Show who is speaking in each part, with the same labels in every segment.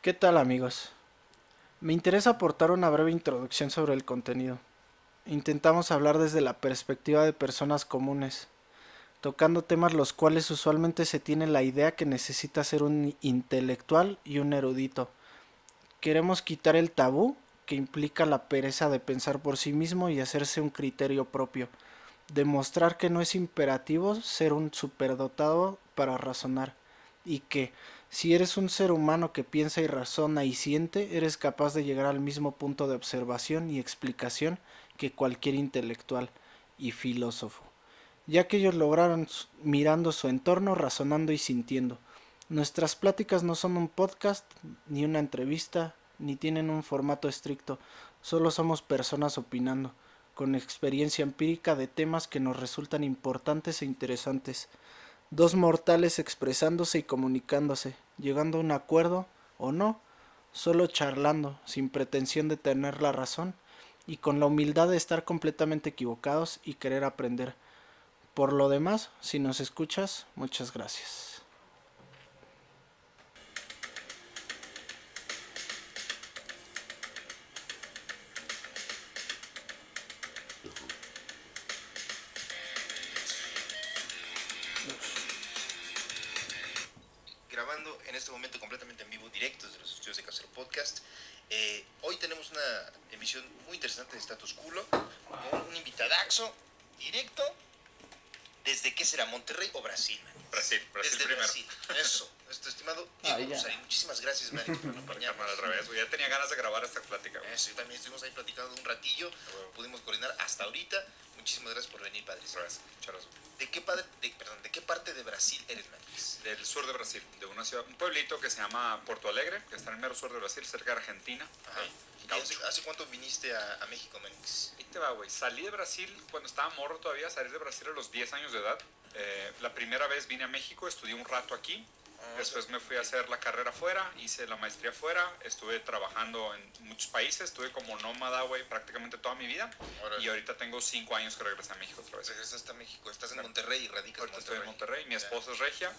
Speaker 1: ¿Qué tal, amigos? Me interesa aportar una breve introducción sobre el contenido. Intentamos hablar desde la perspectiva de personas comunes, tocando temas los cuales usualmente se tiene la idea que necesita ser un intelectual y un erudito. Queremos quitar el tabú que implica la pereza de pensar por sí mismo y hacerse un criterio propio. Demostrar que no es imperativo ser un superdotado para razonar y que, si eres un ser humano que piensa y razona y siente, eres capaz de llegar al mismo punto de observación y explicación que cualquier intelectual y filósofo, ya que ellos lograron mirando su entorno, razonando y sintiendo. Nuestras pláticas no son un podcast, ni una entrevista, ni tienen un formato estricto, solo somos personas opinando, con experiencia empírica de temas que nos resultan importantes e interesantes. Dos mortales expresándose y comunicándose, llegando a un acuerdo o no, solo charlando, sin pretensión de tener la razón y con la humildad de estar completamente equivocados y querer aprender. Por lo demás, si nos escuchas, muchas gracias.
Speaker 2: Grabando en este momento completamente en vivo, directo desde los estudios de Casero Podcast. Hoy tenemos una emisión muy interesante de Status Culo, con un invitadaxo directo desde, ¿qué será? ¿Monterrey o Brasil, man?
Speaker 3: Brasil
Speaker 2: Desde
Speaker 3: primero.
Speaker 2: Brasil, eso, nuestro estimado Diego Musari. Muchísimas gracias, man, por acompañarnos.
Speaker 3: Al revés, güey. Ya tenía ganas de grabar esta plática, güey.
Speaker 2: Eso, y también estuvimos ahí platicando un ratillo, pudimos coordinar hasta ahorita. Muchísimas gracias por venir, padre.
Speaker 3: Muchas gracias.
Speaker 2: ¿De qué parte de Brasil eres, man?
Speaker 3: Del sur de Brasil, de una ciudad, un pueblito que se llama Porto Alegre, que está en el mero sur de Brasil, cerca de Argentina.
Speaker 2: ¿Hace cuánto viniste a México, Manix?
Speaker 3: Ahí te va, güey. Salí de Brasil cuando estaba morro todavía, salí de Brasil a los 10 años de edad. La primera vez vine a México, estudié un rato aquí. Después me fui a hacer la carrera afuera, hice la maestría afuera, estuve trabajando en muchos países, estuve como nómada, güey, prácticamente toda mi vida. Órale. Y ahorita tengo 5 años que regresé a México otra vez.
Speaker 2: Regresaste a México, estás en Monterrey y radicas
Speaker 3: ahorita estoy en Monterrey, mi esposa es regia,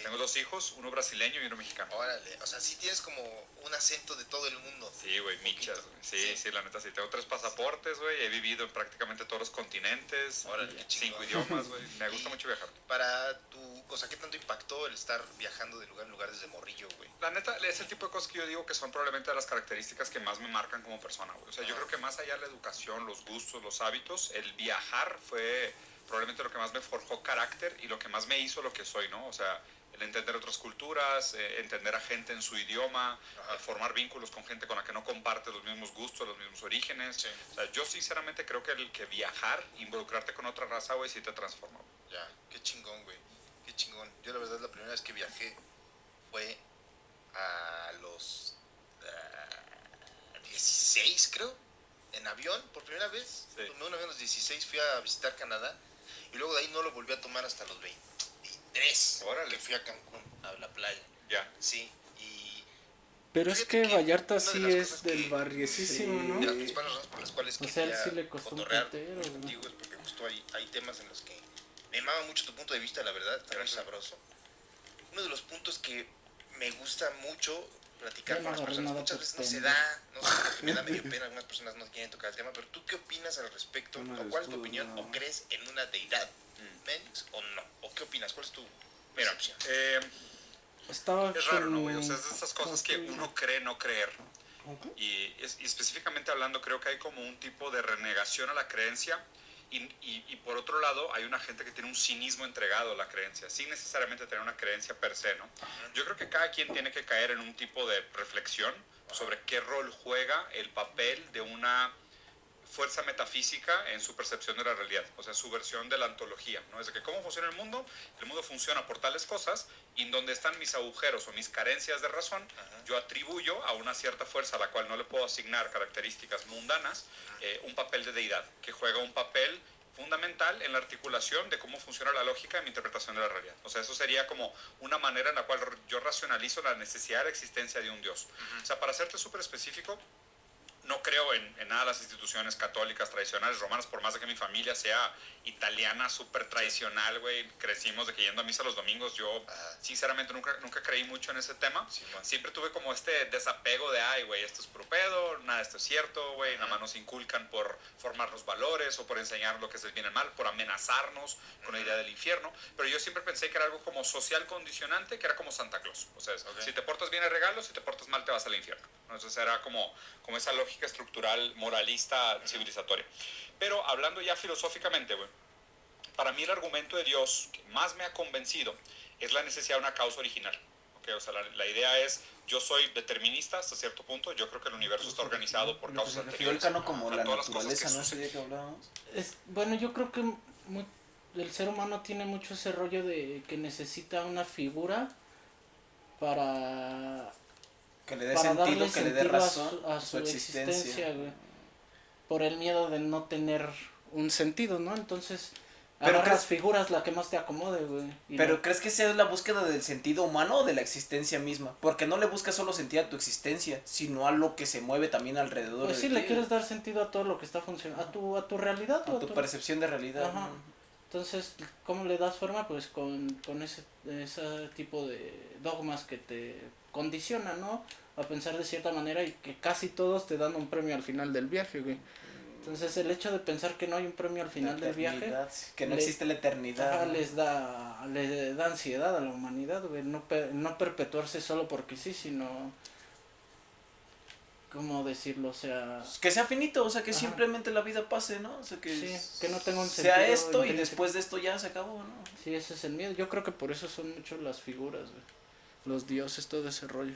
Speaker 3: tengo 2 hijos, uno brasileño y uno mexicano.
Speaker 2: Órale, o sea, sí tienes como un acento de todo el mundo.
Speaker 3: Sí, güey, michas, güey. Sí, la neta, sí, tengo 3 pasaportes, güey, he vivido en prácticamente todos los continentes.
Speaker 2: Órale,
Speaker 3: 5 idiomas, güey, me gusta mucho viajar.
Speaker 2: Para tu, o sea, ¿qué tanto impactó el estar viajando de lugar en lugar desde morrillo, güey?
Speaker 3: La neta, es el tipo de cosas que yo digo que son probablemente las características que más me marcan como persona, güey. O sea, yo creo que más allá de la educación, los gustos, los hábitos, el viajar fue probablemente lo que más me forjó carácter y lo que más me hizo lo que soy, ¿no? O sea, el entender otras culturas, entender a gente en su idioma, formar vínculos con gente con la que no comparte los mismos gustos, los mismos orígenes. Sí. O sea, yo sinceramente creo que el que viajar, involucrarte con otra raza, güey, sí te transforma.
Speaker 2: Ya, qué chingón, güey. Qué chingón. Yo la verdad la primera vez que viajé fue a los 16, creo, en avión, por primera vez. Sí. Tomé un avión a los 16, fui a visitar Canadá y luego de ahí no lo volví a tomar hasta los 23. Órale. Que fui a Cancún, a la playa.
Speaker 3: Ya.
Speaker 2: Sí, y...
Speaker 1: Pero es que Vallarta sí es del barriecísimo, ¿no?
Speaker 2: De las principales razones por las cuales quería
Speaker 1: sí le costó
Speaker 2: cotorrear
Speaker 1: un
Speaker 2: contigo es porque justo hay temas en los que me mama mucho tu punto de vista, la verdad, está muy sabroso. Uno de los puntos que me gusta mucho platicar con las personas, muchas veces no se da, no sé, me da medio pena, algunas personas no quieren tocar el tema, pero ¿tú qué opinas al respecto? ¿O cuál es tu opinión? ¿O crees en una deidad, Menix, o no? ¿O qué opinas? ¿Cuál es tu percepción?
Speaker 3: Es raro, ¿no, güey? O sea, es de esas cosas que uno cree no creer. Y específicamente hablando, creo que hay como un tipo de renegación a la creencia. Y por otro lado, hay una gente que tiene un cinismo entregado a la creencia, sin necesariamente tener una creencia per se, ¿no? Yo creo que cada quien tiene que caer en un tipo de reflexión sobre qué rol juega el papel de una fuerza metafísica en su percepción de la realidad, o sea, su versión de la ontología, ¿no? Es de que cómo funciona el mundo funciona por tales cosas, y en donde están mis agujeros o mis carencias de razón, yo atribuyo a una cierta fuerza a la cual no le puedo asignar características mundanas, un papel de deidad, que juega un papel fundamental en la articulación de cómo funciona la lógica de mi interpretación de la realidad. O sea, eso sería como una manera en la cual yo racionalizo la necesidad de la existencia de un Dios. O sea, para serte súper específico, no creo en nada de las instituciones católicas tradicionales romanas, por más de que mi familia sea italiana, súper tradicional, güey. Crecimos de que yendo a misa los domingos. Yo, sinceramente, nunca creí mucho en ese tema. Sí, siempre tuve como este desapego de, ay, güey, esto es puro pedo, nada de esto es cierto, güey. Nada más nos inculcan por formar los valores o por enseñar lo que es el bien y el mal, por amenazarnos con la idea del infierno. Pero yo siempre pensé que era algo como social condicionante, que era como Santa Claus. O sea, si te portas bien hay regalos, si te portas mal te vas al infierno. Entonces era como esa lógica estructural, moralista, civilizatoria. Pero hablando ya filosóficamente, güey, para mí el argumento de Dios que más me ha convencido es la necesidad de una causa original. ¿Okay? O sea, la idea es, yo soy determinista hasta cierto punto, yo creo que el universo está organizado por causas anteriores.
Speaker 4: Como la naturaleza, ¿no? ¿Sería que hablábamos?
Speaker 1: Bueno, yo creo que el ser humano tiene mucho ese rollo de que necesita una figura para...
Speaker 4: Que le dé sentido, que le dé razón
Speaker 1: a su existencia, güey. Por el miedo de no tener un sentido, ¿no? Entonces, agarras figuras la que más te acomode, güey.
Speaker 4: Pero ¿crees que sea la búsqueda del sentido humano o de la existencia misma? Porque no le buscas solo sentido a tu existencia, sino a lo que se mueve también alrededor
Speaker 1: pues
Speaker 4: de ti.
Speaker 1: Pues sí, le quieres dar sentido a todo lo que está funcionando, a tu realidad.
Speaker 4: A tu percepción de realidad.
Speaker 1: Ajá. Entonces, ¿cómo le das forma? Pues con ese tipo de dogmas que te condicionan, ¿no? A pensar de cierta manera y que casi todos te dan un premio al final del viaje, güey. Entonces, el hecho de pensar que no hay un premio al final del viaje...
Speaker 4: Que no existe la eternidad.
Speaker 1: ¿no? le da ansiedad a la humanidad, güey. No perpetuarse solo porque sí, sino... ¿Cómo decirlo? O sea...
Speaker 4: Que sea finito, o sea, que simplemente la vida pase, ¿no? O sea, que...
Speaker 1: Sí, que no tenga un sentido...
Speaker 4: Sea esto y después de esto ya se acabó, ¿no?
Speaker 1: Sí, ese es el miedo. Yo creo que por eso son mucho las figuras, güey. Los dioses, todo ese rollo.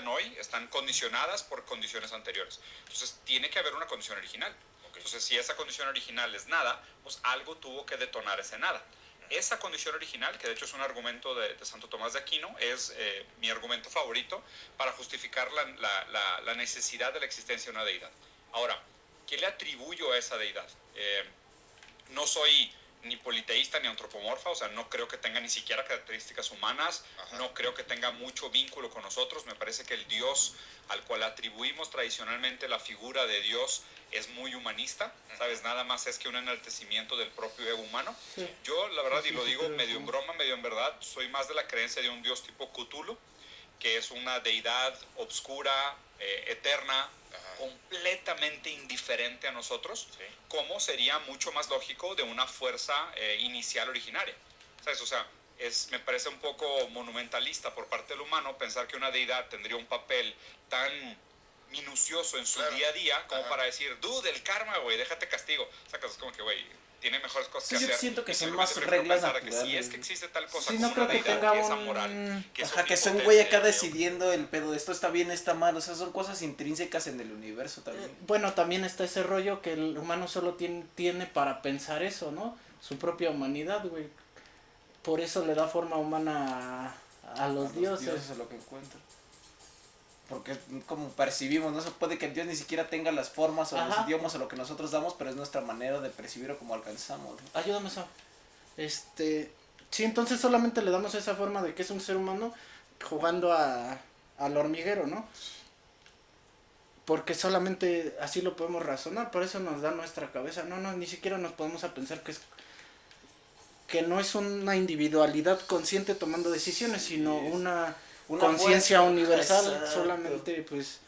Speaker 3: Hoy están condicionadas por condiciones anteriores. Entonces, tiene que haber una condición original. Entonces, si esa condición original es nada, pues algo tuvo que detonar ese nada. Esa condición original, que de hecho es un argumento de Santo Tomás de Aquino, es mi argumento favorito para justificar la necesidad de la existencia de una deidad. Ahora, ¿qué le atribuyo a esa deidad? No soy ni politeísta ni antropomorfa, o sea, no creo que tenga ni siquiera características humanas, no creo que tenga mucho vínculo con nosotros. Me parece que el Dios al cual atribuimos tradicionalmente la figura de Dios es muy humanista, ¿sabes? Nada más es que un enaltecimiento del propio ego humano. Sí. Yo, la verdad, y lo digo medio en broma, medio en verdad, soy más de la creencia de un Dios tipo Cthulhu, que es una deidad obscura, eterna, completamente indiferente a nosotros, sí. Como sería mucho más lógico de una fuerza inicial originaria, ¿sabes? O sea, me parece un poco monumentalista por parte del humano pensar que una deidad tendría un papel tan minucioso en su día a día como para decir, dude, el karma, güey, déjate castigo. O sea, que es como que, güey, tiene mejores cosas que hacer.
Speaker 4: Yo siento que son más reglas naturales.
Speaker 3: Que si es que existe tal cosa
Speaker 1: sí,
Speaker 3: como
Speaker 1: no creo
Speaker 3: una
Speaker 1: que
Speaker 3: deidad,
Speaker 1: tenga
Speaker 3: que es amoral, que es
Speaker 4: que son güey acá decidiendo el pedo de esto está bien, está mal, o sea, son cosas intrínsecas en el universo también.
Speaker 1: Bueno, también está ese rollo que el humano solo tiene para pensar eso, ¿no? Su propia humanidad, güey. Por eso le da forma humana a los dioses.
Speaker 4: A lo que encuentra. Porque como percibimos, no se puede que Dios ni siquiera tenga las formas o los idiomas o lo que nosotros damos, pero es nuestra manera de percibirlo como alcanzamos, ¿no?
Speaker 1: Ayúdame eso. Sí, entonces solamente le damos esa forma de que es un ser humano jugando al hormiguero, ¿no? Porque solamente así lo podemos razonar, por eso nos da nuestra cabeza. No, ni siquiera nos podemos a pensar que no es una individualidad consciente tomando decisiones, sino una conciencia universal. Exacto. Solamente pues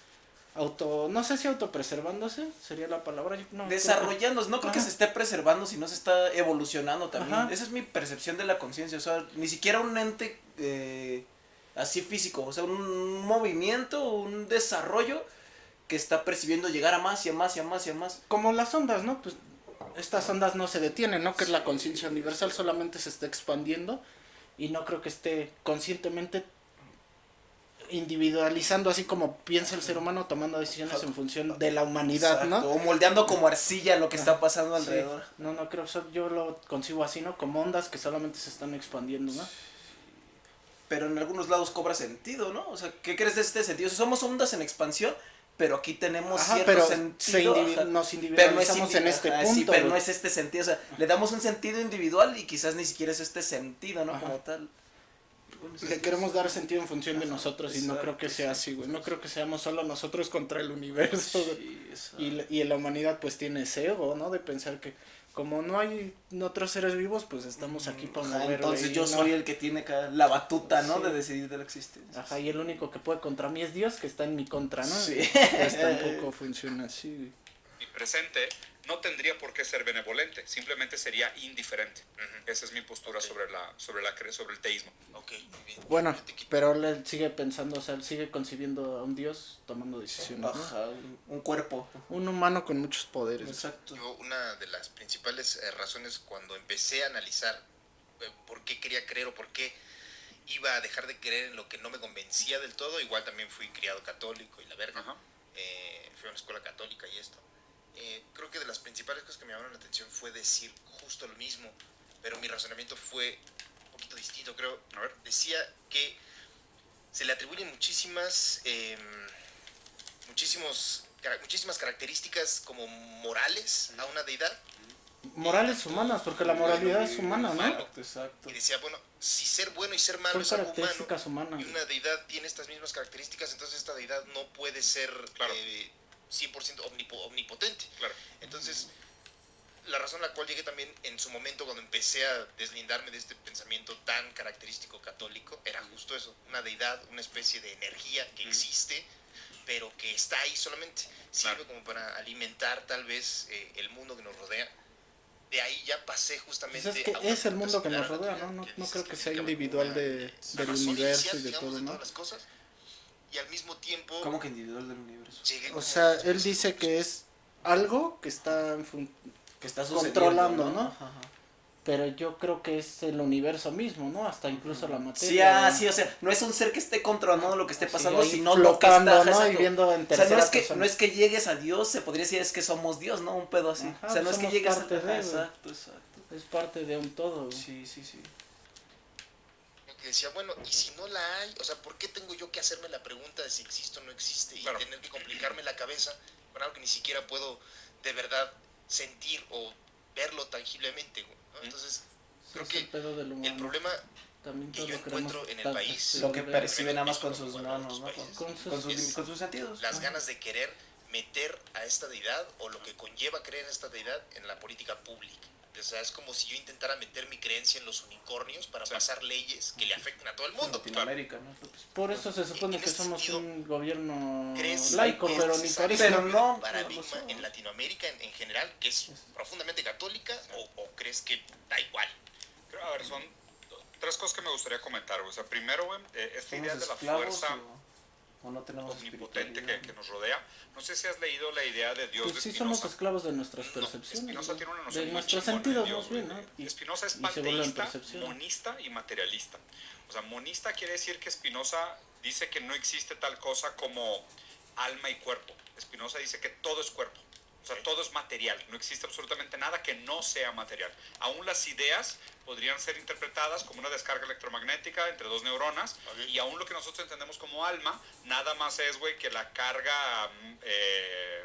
Speaker 1: no sé si autopreservándose sería la palabra. No,
Speaker 4: desarrollándose, no creo que se esté preservando, sino se está evolucionando también. Esa es mi percepción de la conciencia, o sea, ni siquiera un ente así físico, o sea, un movimiento, un desarrollo que está percibiendo llegar a más y a más y a más y a más.
Speaker 1: Como las ondas, ¿no? Pues estas ondas no se detienen, ¿no? Que es la conciencia universal, solamente se está expandiendo y no creo que esté conscientemente individualizando así como piensa el ser humano, tomando decisiones en función de la humanidad. Exacto. ¿No?
Speaker 4: O moldeando como arcilla lo que está pasando alrededor.
Speaker 1: Sí. No creo, yo lo concibo así, ¿no? Como ondas que solamente se están expandiendo, ¿no?
Speaker 4: Pero en algunos lados cobra sentido, ¿no? O sea, ¿qué crees de este sentido? O sea, somos ondas en expansión, pero aquí tenemos cierto sentido.
Speaker 1: Nos individualizamos en este punto.
Speaker 4: Sí, pero no es este sentido, o sea, le damos un sentido individual y quizás ni siquiera es este sentido, ¿no? Como tal.
Speaker 1: Le queremos dar sentido en función de nosotros y no creo que sea así, güey. No creo que seamos solo nosotros contra el universo. Sí, y la humanidad pues tiene ese ego, ¿no? De pensar que como no hay otros seres vivos, pues estamos aquí para mover.
Speaker 4: Entonces yo soy el que tiene la batuta, ¿no? Sí. De decidir de la existencia.
Speaker 1: Ajá, y el único que puede contra mí es Dios, que está en mi contra, ¿no?
Speaker 4: Sí.
Speaker 1: Pues tampoco funciona así, güey.
Speaker 3: Mi presente no tendría por qué ser benevolente, simplemente sería indiferente. Esa es mi postura sobre el teísmo.
Speaker 2: Bien.
Speaker 1: Bueno, pero él sigue pensando, o sea, él sigue concibiendo a un Dios tomando decisiones, ¿no?
Speaker 4: Ajá, un cuerpo.
Speaker 1: Un humano con muchos poderes.
Speaker 4: Exacto.
Speaker 2: Yo, una de las principales razones cuando empecé a analizar por qué quería creer o por qué iba a dejar de creer en lo que no me convencía del todo, igual también fui criado católico y la verga, fui a una escuela católica y esto. Creo que de las principales cosas que me llamaron la atención fue decir justo lo mismo, pero mi razonamiento fue un poquito distinto, creo. A ver, decía que se le atribuyen muchísimas características como morales a una deidad.
Speaker 1: Morales humanas, porque la moralidad es humana, ¿no?
Speaker 4: Exacto.
Speaker 2: Y decía, bueno, si ser bueno y ser malo es algo humano, y una deidad tiene estas mismas características, entonces esta deidad no puede ser 100% omnipotente.
Speaker 3: Claro.
Speaker 2: Entonces, la razón a la cual llegué también en su momento cuando empecé a deslindarme de este pensamiento tan característico católico, era justo eso, una deidad, una especie de energía que existe, pero que está ahí solamente, sirve como para alimentar tal vez el mundo que nos rodea. De ahí ya pasé justamente
Speaker 1: pues es que es el mundo que nos rodea, ¿no? No creo que sea individual del universo y de todo, ¿no?
Speaker 2: Las cosas, y al mismo tiempo...
Speaker 4: ¿Cómo que individual del universo?
Speaker 1: O sea, él dice que es algo que está
Speaker 4: que está
Speaker 1: controlando, ¿no?
Speaker 4: Ajá.
Speaker 1: Pero yo creo que es el universo mismo, ¿no? Hasta incluso la materia.
Speaker 4: Sí, o sea, no es un ser que esté controlando lo que esté pasando,
Speaker 1: sí,
Speaker 4: sino
Speaker 1: flotando,
Speaker 4: lo que está,
Speaker 1: ¿no? Y viendo en tercera
Speaker 4: no es que llegues a Dios, se podría decir es que somos Dios, ¿no? Un pedo así.
Speaker 1: Ajá,
Speaker 4: o sea, no es que llegues
Speaker 1: parte de,
Speaker 4: exacto.
Speaker 1: Es parte de un todo.
Speaker 4: Sí.
Speaker 2: Que decía, bueno, ¿y si no la hay? O sea, ¿por qué tengo yo que hacerme la pregunta de si existe o no existe? Y tener que complicarme la cabeza con algo que ni siquiera puedo de verdad sentir o verlo tangiblemente, ¿no? Entonces, creo que el problema que yo encuentro en el país...
Speaker 4: Lo que percibe nada más con sus manos, ¿no? Con sus sentidos.
Speaker 2: Las ganas de querer meter a esta deidad o lo que conlleva creer en esta deidad en la política pública. O sea, es como si yo intentara meter mi creencia en los unicornios para pasar leyes que le afecten a todo el mundo.
Speaker 4: Latinoamérica, ¿no?
Speaker 1: Por eso se supone que somos
Speaker 2: sentido,
Speaker 1: un gobierno
Speaker 2: laico,
Speaker 1: pero ni
Speaker 2: pero no paradigma en Latinoamérica en general que es profundamente católica o crees que da igual.
Speaker 3: A ver, son tres cosas que me gustaría comentar. O sea, primero, güey, esta idea de la fuerza
Speaker 4: o no tenemos
Speaker 3: omnipotente que nos rodea. No sé si has leído la idea de Dios
Speaker 1: pues
Speaker 3: de
Speaker 1: sí,
Speaker 3: Spinoza.
Speaker 1: somos esclavos de nuestras percepciones.
Speaker 3: Spinoza tiene una noción
Speaker 1: de
Speaker 3: muy
Speaker 1: nuestros
Speaker 3: chingona
Speaker 1: sentidos,
Speaker 3: de Dios,
Speaker 1: más bien, ¿no?
Speaker 3: Spinoza es panteísta, monista y materialista. O sea, monista quiere decir que Spinoza dice que no existe tal cosa como alma y cuerpo. Spinoza dice que todo es cuerpo. O sea, todo es material, no existe absolutamente nada que no sea material. Aún las ideas podrían ser interpretadas como una descarga electromagnética entre dos neuronas, y aún lo que nosotros entendemos como alma, nada más es, güey, que la carga,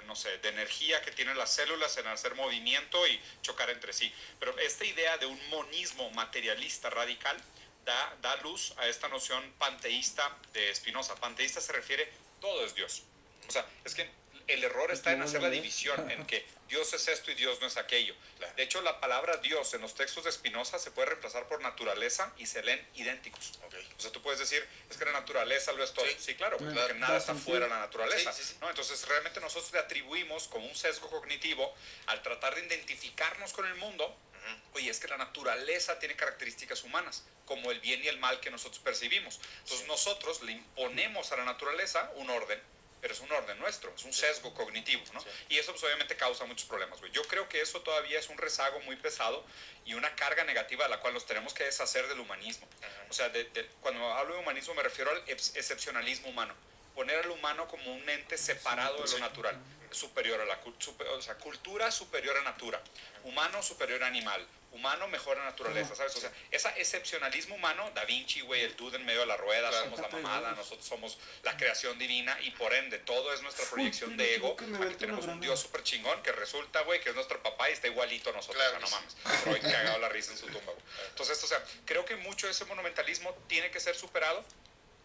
Speaker 3: no sé, de energía que tienen las células en hacer movimiento y chocar entre sí. Pero esta idea de un monismo materialista radical da luz a esta noción panteísta de Spinoza. Panteísta se refiere, todo es Dios. O sea, es que el error está en hacer la división en que Dios es esto y Dios no es aquello. De hecho, la palabra Dios en los textos de Spinoza se puede reemplazar por naturaleza y se leen idénticos. O sea, tú puedes decir, es que la naturaleza lo es todo. Sí, claro, porque nada está fuera de la naturaleza. ¿No? Entonces, realmente nosotros le atribuimos como un sesgo cognitivo al tratar de identificarnos con el mundo. Oye, es que la naturaleza tiene características humanas, como el bien y el mal que nosotros percibimos. Entonces, nosotros le imponemos a la naturaleza un orden, pero es un orden nuestro, es un sesgo cognitivo, ¿no? Y eso pues obviamente causa muchos problemas, güey. Yo creo que eso todavía es un rezago muy pesado y una carga negativa de la cual nos tenemos que deshacer del humanismo. O sea, cuando hablo de humanismo me refiero al excepcionalismo humano. poner al humano como un ente separado de lo natural, superior a la cultura superior a natura, humano superior a animal, humano mejor a naturaleza, ¿sabes? O sea, ese excepcionalismo humano, Da Vinci, güey, el dude en medio de la rueda, somos la mamada, nosotros somos la creación divina y por ende todo es nuestra proyección de ego, aquí tenemos un dios súper chingón que resulta, güey, que es nuestro papá y está igualito a nosotros, no mames, pero hoy cagado la risa en su tumba, güey. Entonces, o sea, creo que mucho de ese monumentalismo tiene que ser superado.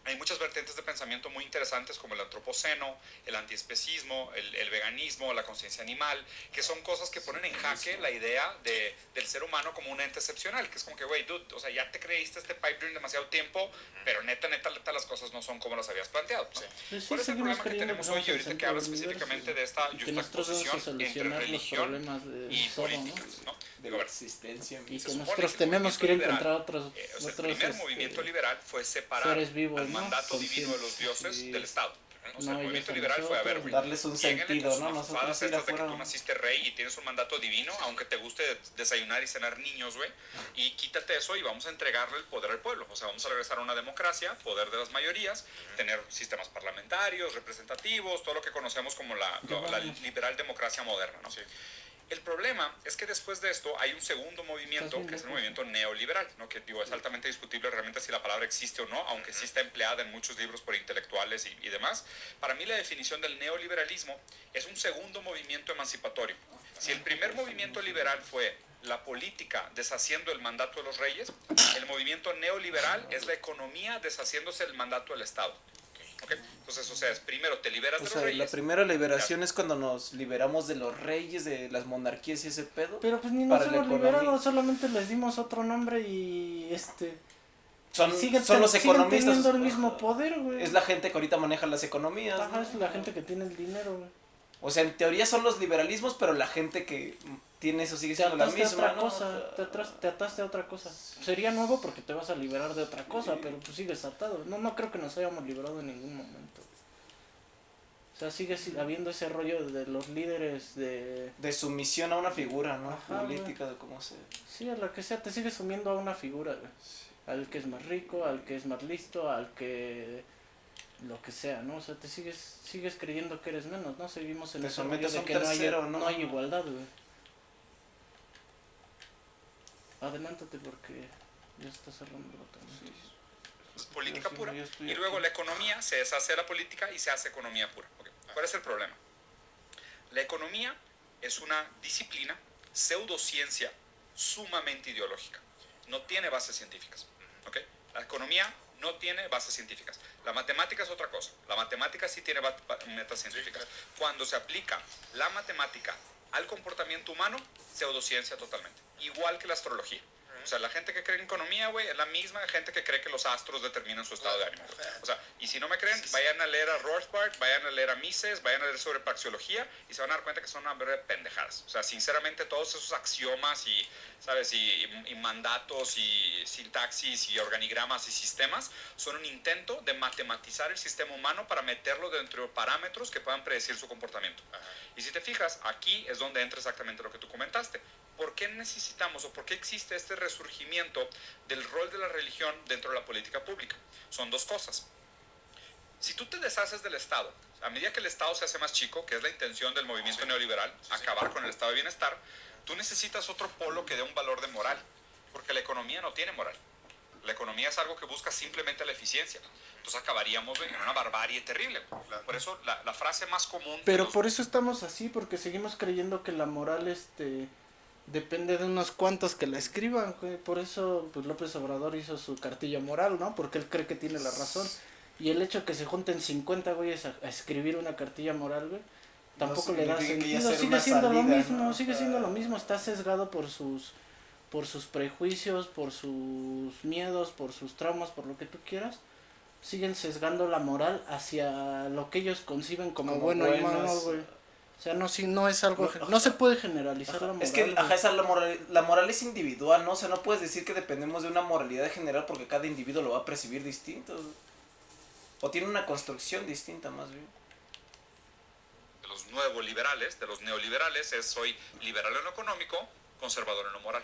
Speaker 3: Hay muchas vertientes de pensamiento muy interesantes como el antropoceno, el antiespecismo, el veganismo, la conciencia animal, que son cosas que ponen en jaque la idea del ser humano como un ente excepcional, que es como que, güey, dude, o sea, ya te creíste este pipe dream demasiado tiempo, pero neta, las cosas no son como las habías planteado, ¿no?
Speaker 1: Pues sí,
Speaker 3: ¿Cuál es el problema que
Speaker 1: creyendo
Speaker 3: tenemos
Speaker 1: que
Speaker 3: hoy?
Speaker 1: vamos
Speaker 3: Y
Speaker 1: al
Speaker 3: ahorita
Speaker 1: centro
Speaker 3: que hablas
Speaker 1: del universo,
Speaker 3: específicamente de esta
Speaker 1: y que nosotros vamos a
Speaker 3: juxtaposición entre
Speaker 1: solucionar los
Speaker 3: religión
Speaker 1: problemas de
Speaker 3: y
Speaker 1: todo,
Speaker 3: política, ¿no?
Speaker 4: De la existencia.
Speaker 1: Y
Speaker 3: Se
Speaker 1: que
Speaker 3: supone
Speaker 1: nosotros
Speaker 3: que el
Speaker 1: tenemos que ir a
Speaker 3: movimiento
Speaker 1: encontrar otros,
Speaker 3: o sea, el primer movimiento liberal fue separar
Speaker 1: seres vivos,
Speaker 3: al
Speaker 1: ¿no?
Speaker 3: mandato divino de los dioses
Speaker 4: Sí.
Speaker 3: del Estado. O sea,
Speaker 1: No,
Speaker 3: el movimiento
Speaker 1: ellos a
Speaker 3: liberal fue, a ver,
Speaker 1: nosotros,
Speaker 3: güey,
Speaker 4: darles un
Speaker 3: lléguenle
Speaker 4: sentido,
Speaker 3: tus
Speaker 4: ¿no?
Speaker 3: mafufadas
Speaker 4: Nosotros ir
Speaker 3: estas de que
Speaker 4: afuera.
Speaker 3: tú naciste rey y tienes un mandato divino, aunque te guste desayunar y cenar niños, güey, y quítate eso y vamos a entregarle el poder al pueblo. O sea, vamos a regresar a una democracia, poder de las mayorías, tener sistemas parlamentarios, representativos, todo lo que conocemos como la liberal democracia moderna, ¿no? Sí. El problema es que después de esto hay un segundo movimiento, que es el movimiento neoliberal, ¿no? Que digo, es altamente discutible realmente si la palabra existe o no, aunque sí está empleada en muchos libros por intelectuales y demás. Para mí la definición del neoliberalismo es un segundo movimiento emancipatorio. Si el primer movimiento liberal fue la política deshaciendo el mandato de los reyes, el movimiento neoliberal es la economía deshaciéndose del mandato del Estado. ¿Okay? Entonces, o sea, primero te liberas de los reyes.
Speaker 4: La primera liberación es cuando nos liberamos de los reyes, de las monarquías y ese pedo.
Speaker 1: Pero pues ni nos hemos liberado, solamente les dimos otro nombre y
Speaker 4: son los
Speaker 1: siguen
Speaker 4: economistas.
Speaker 1: teniendo el mismo poder, güey.
Speaker 4: Es la gente que ahorita maneja las economías.
Speaker 1: Ajá,
Speaker 4: ¿no?
Speaker 1: es la gente que tiene el dinero, güey.
Speaker 4: O sea, en teoría son los liberalismos, pero la gente que tiene eso sigue siendo la misma, ¿no?
Speaker 1: Te ataste a otra cosa. Sería nuevo porque te vas a liberar de otra cosa, pero pues sigues atado. No creo que nos hayamos librado en ningún momento. O sea, sigue habiendo ese rollo de los líderes de
Speaker 4: sumisión a una figura, ¿no?
Speaker 1: Ajá,
Speaker 4: política, de cómo se...
Speaker 1: Sí, a lo que sea, te sigues sumiendo a una figura, güey. Al que es más rico, al que es más listo, al que... lo que sea, ¿no? O sea, te sigues creyendo que eres menos, ¿no? Seguimos en ese rollo de que no hay igualdad, güey. Adelántate porque ya está cerrando el botón. Sí.
Speaker 3: Es política pura. Y luego la economía se deshace de la política y se hace economía pura. Okay. ¿Cuál es el problema? La economía es una disciplina, pseudociencia, sumamente ideológica. No tiene bases científicas. ¿Okay? La economía no tiene bases científicas. La matemática es otra cosa. La matemática sí tiene metas científicas. Cuando se aplica la matemática al comportamiento humano, pseudociencia totalmente. Igual que la astrología. O sea, la gente que cree en economía, güey, es la misma gente que cree que los astros determinan su estado de ánimo. O sea, y si no me creen, vayan a leer a Rothbard, vayan a leer a Mises, vayan a leer sobre praxeología y se van a dar cuenta que son una verdad de pendejadas. O sea, sinceramente, todos esos axiomas y, ¿sabes? Y mandatos y sintaxis y organigramas y sistemas son un intento de matematizar el sistema humano para meterlo dentro de parámetros que puedan predecir su comportamiento. Y si te fijas, aquí es donde entra exactamente lo que tú comentaste. ¿Por qué necesitamos o por qué existe este resurgimiento del rol de la religión dentro de la política pública? Son dos cosas. Si tú te deshaces del Estado, a medida que el Estado se hace más chico, que es la intención del movimiento neoliberal, acabar con el estado de bienestar, tú necesitas otro polo que dé un valor de moral, porque la economía no tiene moral. La economía es algo que busca simplemente la eficiencia. Entonces acabaríamos en una barbarie terrible. Por eso la frase más común...
Speaker 1: Pero por eso estamos así, porque seguimos creyendo que la moral depende de unos cuantos que la escriban, güey. Por eso pues López Obrador hizo su cartilla moral, ¿no? Porque él cree que tiene la razón. Y el hecho que se junten 50 güeyes a escribir una cartilla moral, güey, tampoco le da sentido. Sigue siendo lo mismo, ¿no? Sigue siendo lo mismo. Está sesgado por sus prejuicios, por sus miedos, por sus traumas, por lo que tú quieras. Siguen sesgando la moral hacia lo que ellos conciben como bueno y malo, güey. O sea, no es algo... No se puede generalizar la moral.
Speaker 4: Es que la moral es individual, ¿no? O sea, no puedes decir que dependemos de una moralidad general porque cada individuo lo va a percibir distinto. O tiene una construcción distinta, más bien.
Speaker 3: De los nuevos liberales, de los neoliberales, soy liberal en lo económico, conservador en lo moral.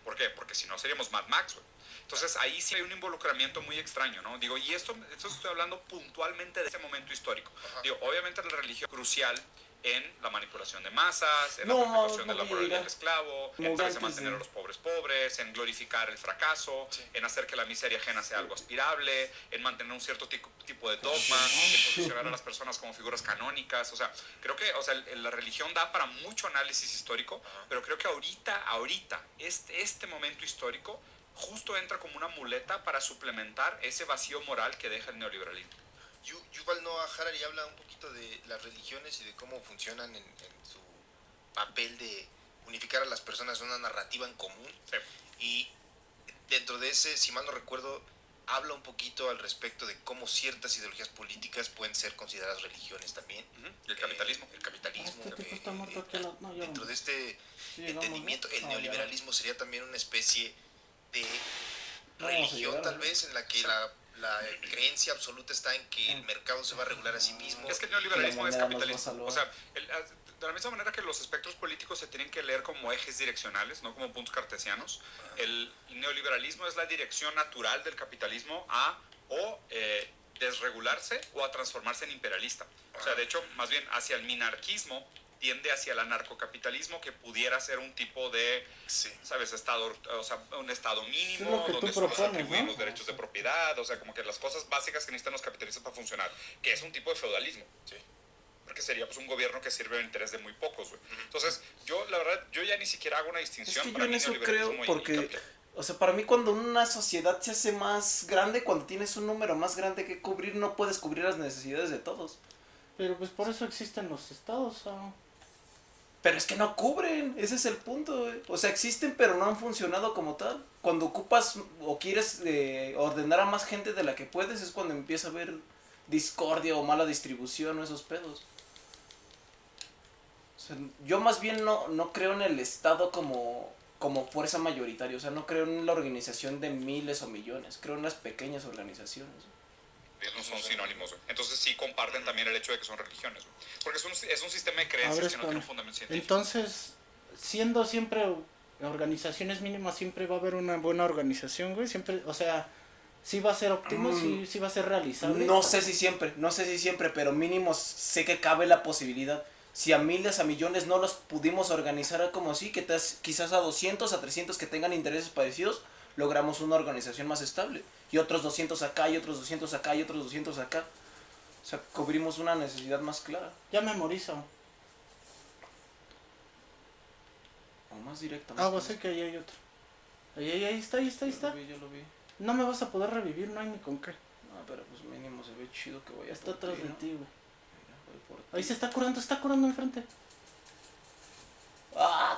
Speaker 3: ¿Por qué? Porque si no seríamos Mad Max, güey. Entonces ahí sí hay un involucramiento muy extraño, ¿no? Digo, y esto estoy hablando puntualmente de ese momento histórico. Digo, obviamente la religión es crucial en la manipulación de masas, en la perpetuación de la moral del esclavo, en mantener a los pobres, en glorificar el fracaso, en hacer que la miseria ajena sea algo aspirable, en mantener un cierto tipo de dogma, en posicionar a las personas como figuras canónicas. O sea, creo que la religión da para mucho análisis histórico, pero creo que ahorita este momento histórico justo entra como una muleta para suplementar ese vacío moral que deja el neoliberalismo.
Speaker 2: Yuval Noah Harari habla un poquito de las religiones y de cómo funcionan en su papel de unificar a las personas en una narrativa en común.
Speaker 3: Sí.
Speaker 2: Y dentro de ese, si mal no recuerdo, habla un poquito al respecto de cómo ciertas ideologías políticas pueden ser consideradas religiones también.
Speaker 3: Y el capitalismo.
Speaker 2: El capitalismo.
Speaker 1: No,
Speaker 2: dentro de este entendimiento, el neoliberalismo sería también una especie de religión, tal vez, en la que la creencia absoluta está en que el mercado se va a regular a sí mismo.
Speaker 3: Es que el neoliberalismo es capitalismo. O sea, de la misma manera que los espectros políticos se tienen que leer como ejes direccionales, no como puntos cartesianos, el neoliberalismo es la dirección natural del capitalismo a desregularse o a transformarse en imperialista. O sea, de hecho, más bien hacia el minarquismo tiende hacia el anarcocapitalismo, que pudiera ser un tipo de, ¿sabes? Estado, o sea, un estado mínimo, donde se atribuyen los derechos de propiedad, o sea, como que las cosas básicas que necesitan los capitalistas para funcionar, que es un tipo de feudalismo.
Speaker 2: Sí.
Speaker 3: Porque sería pues un gobierno que sirve al interés de muy pocos, güey. Entonces, la verdad, yo ya ni siquiera hago una distinción.
Speaker 4: Es que yo en eso creo, porque, o sea, para mí cuando una sociedad se hace más grande, cuando tienes un número más grande que cubrir, no puedes cubrir las necesidades de todos.
Speaker 1: Pero pues por eso existen los estados,
Speaker 4: Pero es que no cubren, ese es el punto, güey. O sea, existen pero no han funcionado como tal. Cuando ocupas o quieres ordenar a más gente de la que puedes, es cuando empieza a haber discordia o mala distribución o esos pedos. O sea, yo más bien no creo en el Estado como fuerza mayoritaria. O sea, no creo en la organización de miles o millones. Creo en las pequeñas organizaciones.
Speaker 3: No son sinónimos, güey. Entonces sí comparten también el hecho de que son religiones, güey. Porque es un sistema de creencias que no tiene un fundamento científico.
Speaker 1: Entonces, siendo siempre organizaciones mínimas, siempre va a haber una buena organización, güey. Siempre, o sea, sí va a ser óptimo, sí va a ser realizable.
Speaker 4: No sé si siempre, pero mínimo sé que cabe la posibilidad. Si a miles, a millones no los pudimos organizar como así, que quizás a 200, a 300 que tengan intereses parecidos, logramos una organización más estable. Y otros 200 acá, y otros 200 acá, y otros 200 acá. O sea, cubrimos una necesidad más clara.
Speaker 1: Ya memorizo.
Speaker 4: O más directa.
Speaker 1: Sé que ahí hay otro. Ahí está.
Speaker 4: Yo lo vi.
Speaker 1: No me vas a poder revivir, no hay ni con qué.
Speaker 4: No, pero pues mínimo se ve chido que vaya.
Speaker 1: Está atrás de ti, güey.
Speaker 4: Voy
Speaker 1: Ahí se está curando enfrente.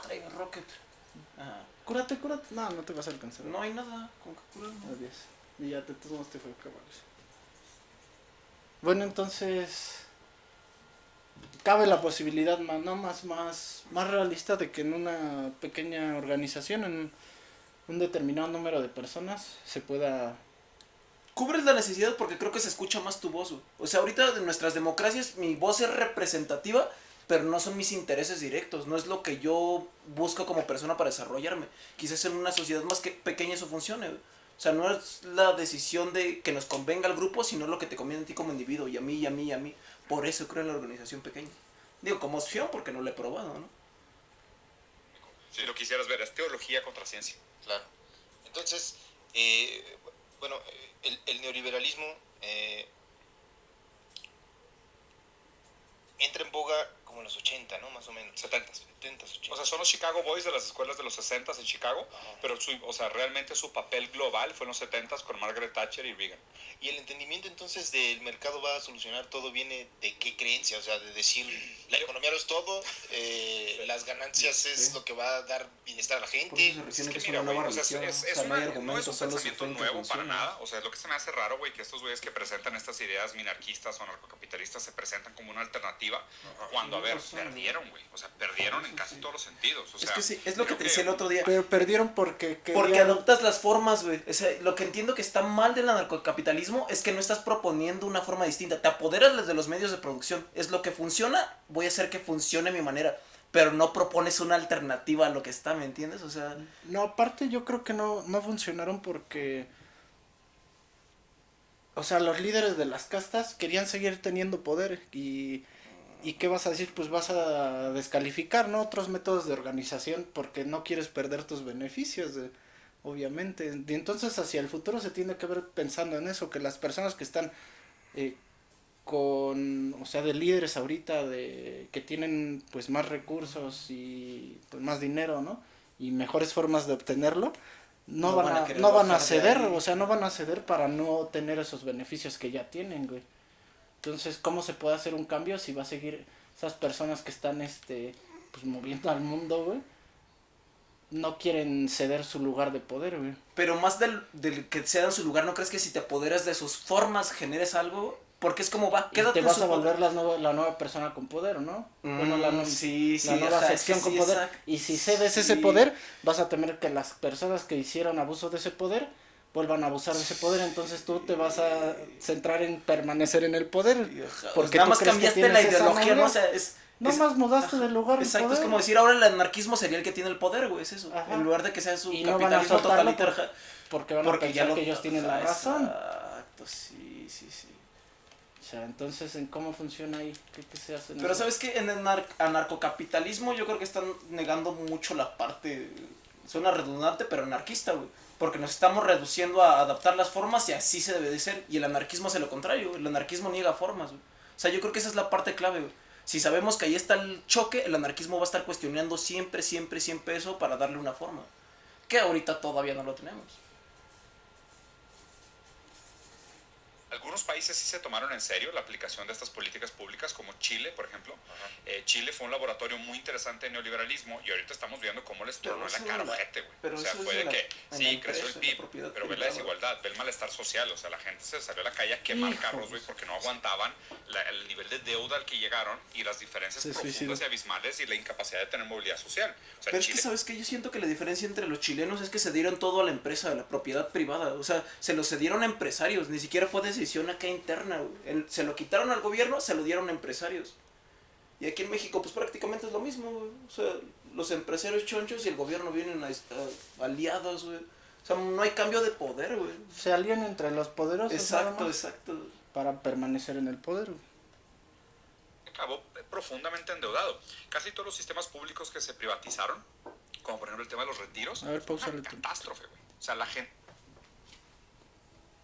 Speaker 4: Traigo Rocket. Ajá.
Speaker 1: Cúrate. No te vas a alcanzar.
Speaker 4: No hay nada con que curarme.
Speaker 1: Adiós. Y ya todos te fue cabales. Bueno, entonces cabe la posibilidad más realista de que en una pequeña organización, en un determinado número de personas, se pueda...
Speaker 4: Cubres la necesidad porque creo que se escucha más tu voz. O sea, ahorita en nuestras democracias mi voz es representativa, pero no son mis intereses directos. No es lo que yo busco como persona para desarrollarme. Quizás en una sociedad más pequeña eso funcione. O sea, no es la decisión de que nos convenga al grupo, sino lo que te conviene a ti como individuo, y a mí. Por eso creo en la organización pequeña. Digo, como opción, porque no lo he probado, ¿no?
Speaker 3: Si lo quisieras ver, es teología contra ciencia.
Speaker 2: Claro. Entonces, el neoliberalismo entra en boga como en los 80, ¿no? Más o menos.
Speaker 3: 70s.
Speaker 2: 80s.
Speaker 3: O sea, son los Chicago Boys de las escuelas de los 60s en Chicago, pero realmente su papel global fue en los 70s con Margaret Thatcher y Reagan.
Speaker 2: Y el entendimiento entonces del mercado va a solucionar todo viene de qué creencia, o sea, de decir la economía lo es todo, las ganancias es lo que va a dar bienestar a la gente.
Speaker 3: No es un pensamiento nuevo para nada. O sea, es lo que se me hace raro, güey, que estos güeyes que presentan estas ideas minarquistas o narcocapitalistas se presentan como una alternativa cuando, a ver, perdieron, güey. O sea, perdieron en casi todos los sentidos. O sea,
Speaker 4: es que sí, es lo que te decía el otro día.
Speaker 1: Pero perdieron porque
Speaker 4: adoptas las formas, güey. O sea, lo que entiendo que está mal del anarcocapitalismo es que no estás proponiendo una forma distinta. Te apoderas de los medios de producción. Es lo que funciona, voy a hacer que funcione a mi manera. pero no propones una alternativa a lo que está, ¿me entiendes? O sea...
Speaker 1: No, aparte yo creo que no funcionaron porque... O sea, los líderes de las castas querían seguir teniendo poder y ¿qué vas a decir? Pues vas a descalificar, ¿no? Otros métodos de organización porque no quieres perder tus beneficios, obviamente. Y entonces hacia el futuro se tiene que ver pensando en eso, que las personas que están o sea, de líderes ahorita, que tienen pues más recursos y pues más dinero, ¿no? Y mejores formas de obtenerlo, no van a ceder, o sea, no van a ceder para no tener esos beneficios que ya tienen, güey. Entonces, ¿cómo se puede hacer un cambio si va a seguir esas personas que están, pues moviendo al mundo, güey? No quieren ceder su lugar de poder, güey.
Speaker 4: Pero más del que cedan su lugar, ¿no crees que si te apoderas de sus formas generes algo? Porque es como va,
Speaker 1: quédate. Y te vas a volver la nueva persona con poder, ¿no? Bueno, la nueva sección con poder. Exacto. Y si cedes ese poder, vas a temer que las personas que hicieron abuso de ese poder vuelvan a abusar de ese poder. Entonces tú te vas a centrar en permanecer en el poder.
Speaker 4: Porque nada más cambiaste la ideología, ¿no? O sea,
Speaker 1: nada más mudaste del lugar.
Speaker 4: Exacto, poder. Es como decir ahora el anarquismo sería el que tiene el poder, güey, es eso. Ajá. En lugar de que sea su
Speaker 1: y
Speaker 4: capitalismo
Speaker 1: no
Speaker 4: totalitario.
Speaker 1: Porque van a pensar que ellos tienen la razón.
Speaker 4: Exacto, sí.
Speaker 1: O sea, entonces, ¿en cómo funciona ahí? ¿Qué se hace?
Speaker 4: Pero ¿sabes qué? En el anarcocapitalismo yo creo que están negando mucho la parte, suena redundante, pero anarquista, güey. Porque nos estamos reduciendo a adaptar las formas y así se debe de ser. Y el anarquismo hace lo contrario, el anarquismo niega formas, güey. O sea, yo creo que esa es la parte clave, güey. Si sabemos que ahí está el choque, el anarquismo va a estar cuestionando siempre eso para darle una forma. Que ahorita todavía no lo tenemos.
Speaker 3: Algunos países sí se tomaron en serio la aplicación de estas políticas públicas, como Chile, por ejemplo. Chile fue un laboratorio muy interesante de neoliberalismo y ahorita estamos viendo cómo les tornó en la cara ojete, güey. O sea, fue de que sí, creció el PIB, pero ve la desigualdad, ve el malestar social. O sea, la gente se salió a la calle a quemar carros, güey, porque no aguantaban el nivel de deuda al que llegaron y las diferencias profundas y abismales y la incapacidad de tener movilidad social. O sea,
Speaker 4: pero Chile... es que, ¿sabes qué? Yo siento que la diferencia entre los chilenos es que se dieron todo a la empresa, a la propiedad privada. O sea, se lo cedieron a empresarios, ni siquiera fue decisión acá interna, güey. Se lo quitaron al gobierno, se lo dieron a empresarios. Y aquí en México, pues prácticamente es lo mismo, güey. O sea, los empresarios chonchos y el gobierno vienen aliados, güey. O sea, no hay cambio de poder, güey.
Speaker 1: Se alían entre los poderosos.
Speaker 4: Exacto.
Speaker 1: Para permanecer en el poder, güey.
Speaker 3: Acabó profundamente endeudado. Casi todos los sistemas públicos que se privatizaron, como por ejemplo el tema de los retiros, fue una catástrofe, güey. O sea, la gente